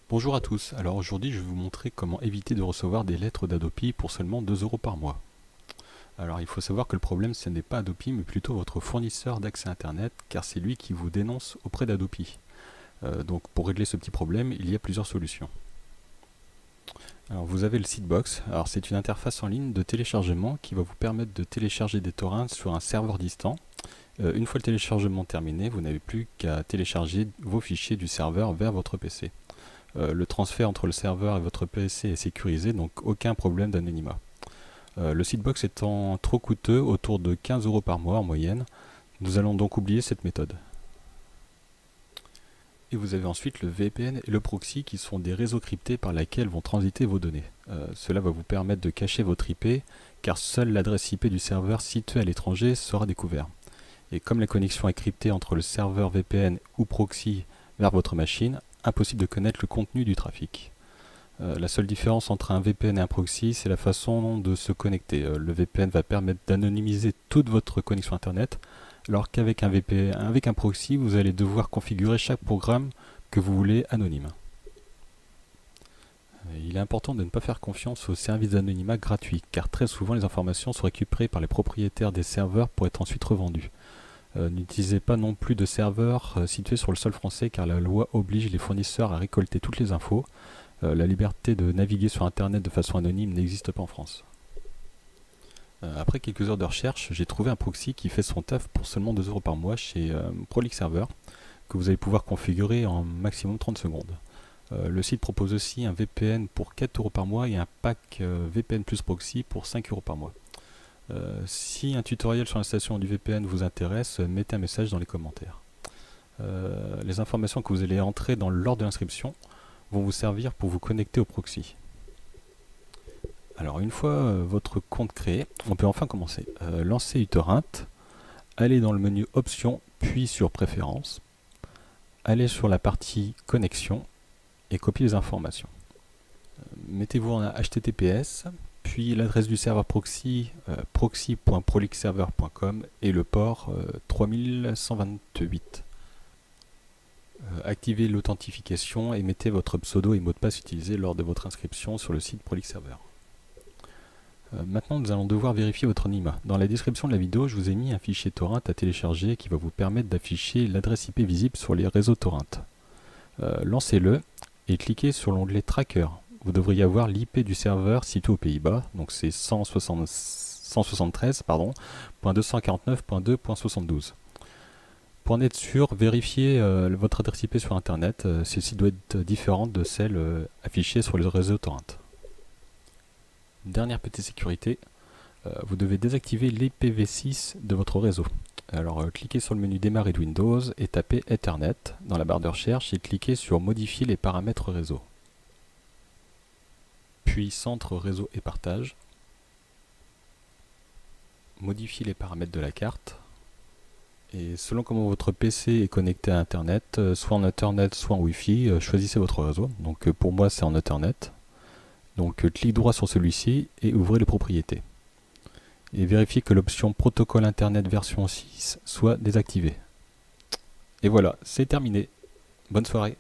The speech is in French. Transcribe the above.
Bonjour à tous, alors aujourd'hui je vais vous montrer comment éviter de recevoir des lettres d'Adopi pour seulement 2 euros par mois. Alors il faut savoir que le problème ce n'est pas Adopi mais plutôt votre fournisseur d'accès internet car c'est lui qui vous dénonce auprès d'Adopi. Donc pour régler ce petit problème il y a plusieurs solutions. Alors vous avez le Seedbox, alors c'est une interface en ligne de téléchargement qui va vous permettre de télécharger des torrents sur un serveur distant. Une fois le téléchargement terminé, vous n'avez plus qu'à télécharger vos fichiers du serveur vers votre PC. Le transfert entre le serveur et votre PC est sécurisé, donc aucun problème d'anonymat. Le Seedbox étant trop coûteux, autour de 15 euros par mois en moyenne, nous allons donc oublier cette méthode. Et vous avez ensuite le VPN et le proxy qui sont des réseaux cryptés par lesquels vont transiter vos données. Cela va vous permettre de cacher votre IP, car seule l'adresse IP du serveur situé à l'étranger sera découverte. Et comme la connexion est cryptée entre le serveur VPN ou proxy vers votre machine, impossible de connaître le contenu du trafic. La seule différence entre un VPN et un proxy, c'est la façon de se connecter. Le VPN va permettre d'anonymiser toute votre connexion Internet, alors qu'avec un VPN, avec un proxy, vous allez devoir configurer chaque programme que vous voulez anonyme. Il est important de ne pas faire confiance aux services d'anonymat gratuits, car très souvent les informations sont récupérées par les propriétaires des serveurs pour être ensuite revendues. N'utilisez pas non plus de serveurs situés sur le sol français car la loi oblige les fournisseurs à récolter toutes les infos. La liberté de naviguer sur internet de façon anonyme n'existe pas en France. Après quelques heures de recherche, j'ai trouvé un proxy qui fait son taf pour seulement 2 euros par mois chez Prolix Server, que vous allez pouvoir configurer en maximum 30 secondes. Le site propose aussi un VPN pour 4 euros par mois et un pack VPN plus proxy pour 5 euros par mois. Si un tutoriel sur l'installation du VPN vous intéresse, mettez un message dans les commentaires. Les informations que vous allez entrer dans l'ordre de l'inscription vont vous servir pour vous connecter au proxy. Alors une fois votre compte créé, on peut enfin commencer. Lancer uTorrent, aller dans le menu Options, puis sur Préférences, aller sur la partie Connexion et copier les informations. Mettez-vous en HTTPS, puis l'adresse du serveur proxy, proxy.prolixserver.com et le port 3128. Activez l'authentification et mettez votre pseudo et mot de passe utilisé lors de votre inscription sur le site Prolix Server. Maintenant, nous allons devoir vérifier votre anonymat. Dans la description de la vidéo, je vous ai mis un fichier torrent à télécharger qui va vous permettre d'afficher l'adresse IP visible sur les réseaux torrent. Lancez-le et cliquez sur l'onglet Tracker. Vous devriez avoir l'IP du serveur situé aux Pays-Bas, donc c'est 173.249.2.72. Pour en être sûr, vérifiez votre adresse IP sur Internet. Celle-ci doit être différente de celle affichée sur le réseau torrent. Dernière petite sécurité, vous devez désactiver l'IPv6 de votre réseau. Alors cliquez sur le menu démarrer de Windows et tapez Ethernet dans la barre de recherche et cliquez sur modifier les paramètres réseau. Puis centre réseau et partage. Modifiez les paramètres de la carte. Et selon comment votre PC est connecté à Internet, soit en Ethernet, soit en Wi-Fi, choisissez votre réseau. Donc pour moi c'est en Ethernet. Donc cliquez droit sur celui-ci et ouvrez les propriétés. Et vérifiez que l'option protocole Internet version 6 soit désactivée. Et voilà, c'est terminé. Bonne soirée.